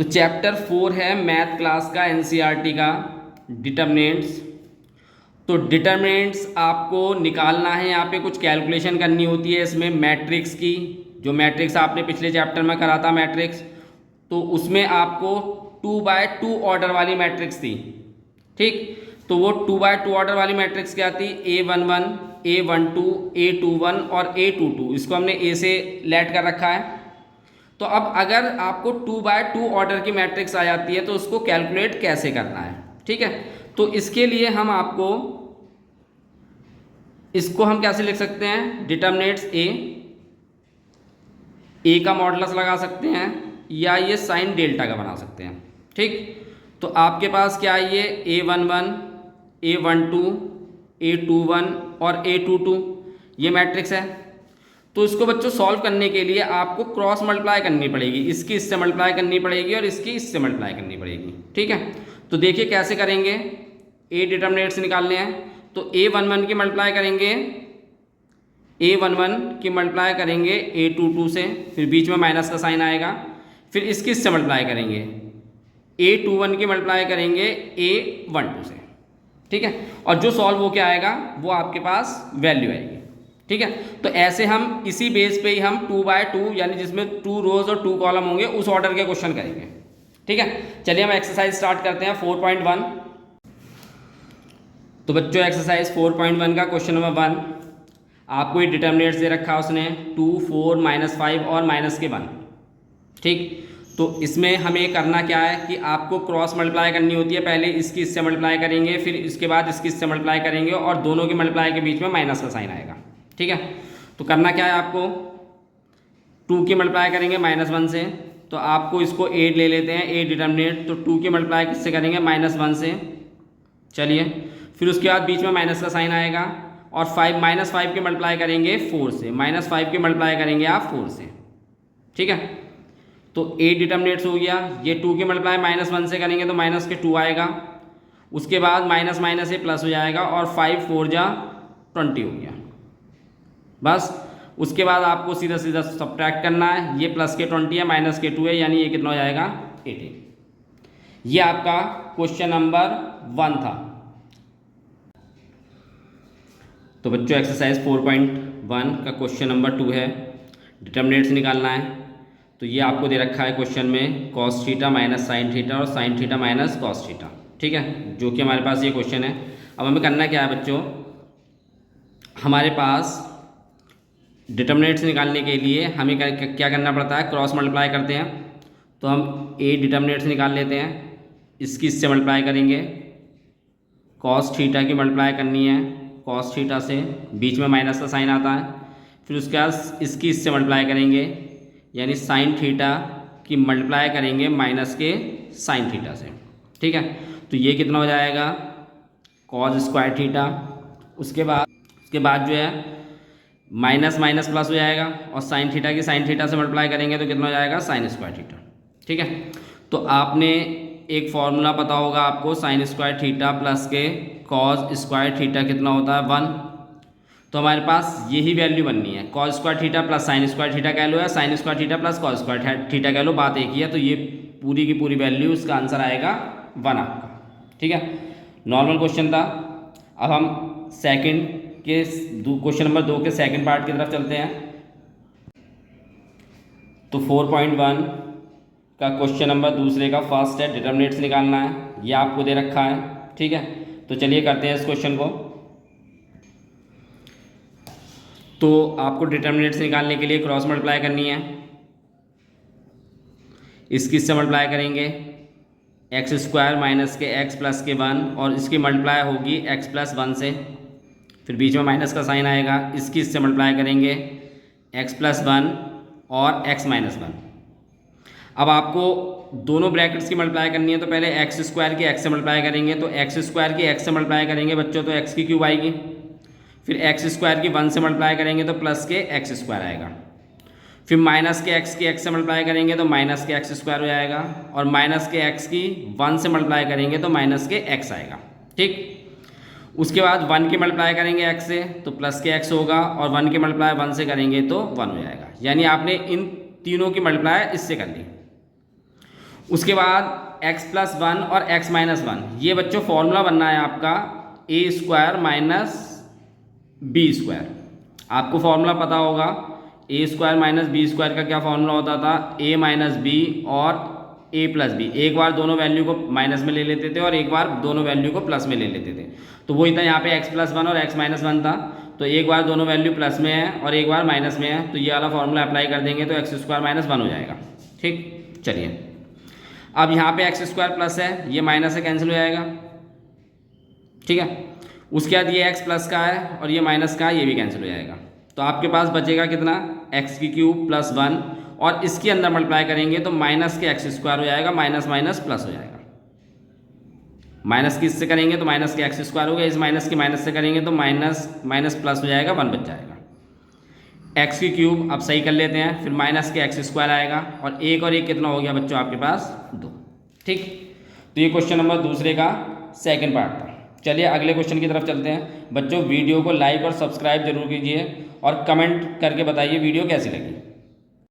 तो चैप्टर 4 है math class का एनसीईआरटी का डिटर्मिनेंट्स। तो डिटर्मिनेंट्स आपको निकालना है, यहाँ पे कुछ कैलकुलेशन करनी होती है इसमें मैट्रिक्स की। जो मैट्रिक्स आपने पिछले चैप्टर में करा था मैट्रिक्स, तो उसमें आपको 2x2 ऑर्डर वाली मैट्रिक्स थी। ठीक, तो वो 2x2 ऑर्डर वाली मैट्रिक्स क्या थी? A11, A12, A21 और A22। इसको हमने A से लेट कर रखा है। तो अब अगर आपको 2x2 ऑर्डर की मैट्रिक्स आ जाती है तो उसको कैलकुलेट कैसे करना है, ठीक है। तो इसके लिए हम आपको इसको हम कैसे लिख सकते हैं? डिटर्मिनेंट्स ए का मॉडुलस लगा सकते हैं या ये साइन डेल्टा का बना सकते हैं। ठीक, तो आपके पास क्या है? ये A11, A12, A21 और A22 ये मैट्रिक्स है। तो इसको बच्चों सॉल्व करने के लिए आपको क्रॉस मल्टीप्लाई करनी पड़ेगी, इसकी इससे मल्टीप्लाई करनी पड़ेगी और इसकी इससे मल्टीप्लाई करनी पड़ेगी। ठीक है, तो देखिए कैसे करेंगे। ए डिटर्मिनेंट्स निकालने हैं, तो A11 की मल्टीप्लाई करेंगे, A11 की मल्टीप्लाई करेंगे A22 से, फिर बीच में माइनस का साइन आएगा, फिर इसकी इससे मल्टीप्लाई करेंगे, A21 की मल्टीप्लाई करेंगे A12 से। ठीक है, और जो सॉल्व हो के आएगा वो आपके पास वैल्यू आएगी। ठीक है, तो ऐसे हम इसी बेस पे ही हम 2x2 यानी जिसमें 2 रोज और 2 कॉलम होंगे उस ऑर्डर के क्वेश्चन करेंगे। ठीक है, चलिए हम एक्सरसाइज स्टार्ट करते हैं 4.1। तो बच्चों एक्सरसाइज 4.1 का क्वेश्चन नंबर 1, आपको ये डिटर्मिनेंट्स दे रखा है उसने 2, 4, -5 और माइनस के 1। ठीक, तो इसमें हमें करना क्या है कि आपको क्रॉस मल्टीप्लाई करनी होती है। पहले इसकी इससे मल्टीप्लाई करेंगे, फिर इसके बाद इसकी इससे मल्टीप्लाई करेंगे और दोनों की मल्टीप्लाई के बीच में माइनस का साइन आएगा। ठीक है, तो करना क्या है आपको? 2 की मल्टीप्लाई करेंगे -1 से, तो आपको इसको 8 ले लेते हैं, 8 डिटर्मिनेंट। तो 2 की मल्टीप्लाई किससे करेंगे? -1 से। चलिए, फिर उसके बाद बीच में माइनस का साइन आएगा और -5 की मल्टीप्लाई करेंगे 4 से, -5 की मल्टीप्लाई करेंगे आप 4 से। ठीक है, तो 8 डिटर्मिनेंट्स हो गया। ये 2 की मल्टीप्लाई -1 से करेंगे तो माइनस के 2 आएगा, उसके बाद माइनस माइनस ये प्लस हो जाएगा और 5 4 जा 20 हो गया। बस उसके बाद आपको सीधा सीधा सब्ट्रैक्ट करना है। ये प्लस के 20 है, माइनस के 2 है, यानी ये कितना हो जाएगा? 18। ये आपका क्वेश्चन नंबर 1 था। तो बच्चों एक्सरसाइज 4.1 का क्वेश्चन नंबर 2 है, डिटर्मिनेंट्स निकालना है। तो ये आपको दे रखा है क्वेश्चन में cos theta minus sine theta और sine theta minus cos theta. ठीक है, जो कि हमारे पास ये क्वेश्चन है। अब हमें करना क्या है बच्चों? हमारे पास डिटर्मिनेंट्स निकालने के लिए हमें क्या करना पड़ता है? क्रॉस मल्टीप्लाई करते हैं। तो हम ए डिटर्मिनेंट्स निकाल लेते हैं, इसकी इससे मल्टीप्लाई करेंगे, cos थीटा की मल्टीप्लाई करनी है cos थीटा से, बीच में माइनस का साइन आता है, फिर उसके बाद इसकी इससे मल्टीप्लाई करेंगे, यानी साइन थीटा की मल्टीप्लाई करेंगे माइनस के साइन थीटा से। ठीक है, तो ये कितना हो जाएगा? cos square theta. उसके बाद जो है माइनस माइनस प्लस हो जाएगा और साइन थीटा की साइन थीटा से मल्टीप्लाई करेंगे तो कितना हो जाएगा? Sine square theta. ठीक है, तो आपने एक फॉर्मूला पता होगा आपको, साइन स्क्वायर थीटा प्लस के कॉस स्क्वायर थीटा कितना होता है? 1। तो हमारे पास यही वैल्यू बननी है, cos square theta plus sine square theta कह लो या sine square theta plus cos square theta कह लो, बात एक ही है। तो ये पूरी की पूरी वैल्यू, उसका आंसर आएगा 1 आपका। ठीक है, नॉर्मल क्वेश्चन था। अब हम सेकंड के क्वेश्चन नंबर 2 के सेकंड पार्ट की तरफ चलते हैं। तो 4.1 का क्वेश्चन नंबर दूसरे का फर्स्ट है, डिटर्मिनेंट्स निकालना है। ये आपको दे रखा है। ठीक है, तो चलिए करते हैं इस क्वेश्चन को। तो आपको डिटर्मिनेंट्स निकालने के लिए क्रॉस मल्टीप्लाई करनी है, इसकी इससे मल्टीप्लाई करेंगे एक्स स्क्वायर माइनस के एक्स प्लस के 1 और इसकी मल्टीप्लाई होगी एक्स प्लस 1 से, फिर बीच में माइनस का साइन आएगा, इसकी इससे मल्टीप्लाई करेंगे x प्लस 1 और x माइनस 1। अब आपको दोनों ब्रैकेट्स की मल्टीप्लाई करनी है, तो पहले एक्स स्क्वायर की x से मल्टीप्लाई करेंगे, तो एक्स स्क्वायर की x से मल्टीप्लाई करेंगे बच्चों तो x की क्यूब आएगी, फिर एक्स स्क्वायर की 1 से मल्टीप्लाई करेंगे तो प्लस के एक्स स्क्वायर आएगा, फिर माइनस के x की x से मल्टीप्लाई करेंगे तो माइनस के एक्स स्क्वायर हो जाएगा, और माइनस के x की 1 से मल्टीप्लाई करेंगे तो माइनस के x आएगा। ठीक, उसके बाद 1 की मल्टीप्लाई करेंगे x से तो प्लस के x होगा, और 1 की मल्टीप्लाई 1 से करेंगे तो 1 हो जाएगा। यानी आपने इन तीनों की मल्टीप्लाई इससे कर ली। उसके बाद x+1 और x-1, ये बच्चों फॉर्मूला बनना है आपका a² माइनस b²। आपको फॉर्मूला पता होगा, a² माइनस b² का क्या फॉर्मूला होता था, a माइनस बी और a प्लस बी। एक बार दोनों वैल्यू को माइनस में ले लेते थे और एक बार दोनों वैल्यू को प्लस में ले लेते थे। तो वही था यहाँ पे x+1 और x-1 था। तो एक बार दोनों वैल्यू प्लस में है और एक बार माइनस में है, तो ये वाला फॉर्मूला अप्लाई कर देंगे तो x² माइनस 1 हो जाएगा। ठीक, चलिए अब यहाँ पे x² प्लस है, ये माइनस से कैंसिल हो जाएगा। ठीक है, उसके बाद ये x प्लस का है और ये माइनस का है, ये भी कैंसिल हो जाएगा। तो आपके पास बचेगा कितना, x³ प्लस 1, और इसके अंदर मल्टीप्लाई करेंगे तो माइनस के x² हो जाएगा, माइनस माइनस प्लस हो जाएगा। माइनस की इससे करेंगे तो माइनस के x² हो गया, इस माइनस की माइनस से करेंगे तो माइनस माइनस प्लस हो जाएगा, 1 बच जाएगा। x³ अब सही कर लेते हैं, फिर माइनस के x² आएगा और एक कितना हो गया बच्चों आपके पास 2। ठीक, तो ये क्वेश्चन नंबर दूसरे का सेकंड पार्ट था। चलिए अगले क्वेश्चन की तरफ चलते हैं। बच्चों वीडियो को लाइक और सब्सक्राइब जरूर कीजिए और कमेंट करके बताइए वीडियो कैसी लगी।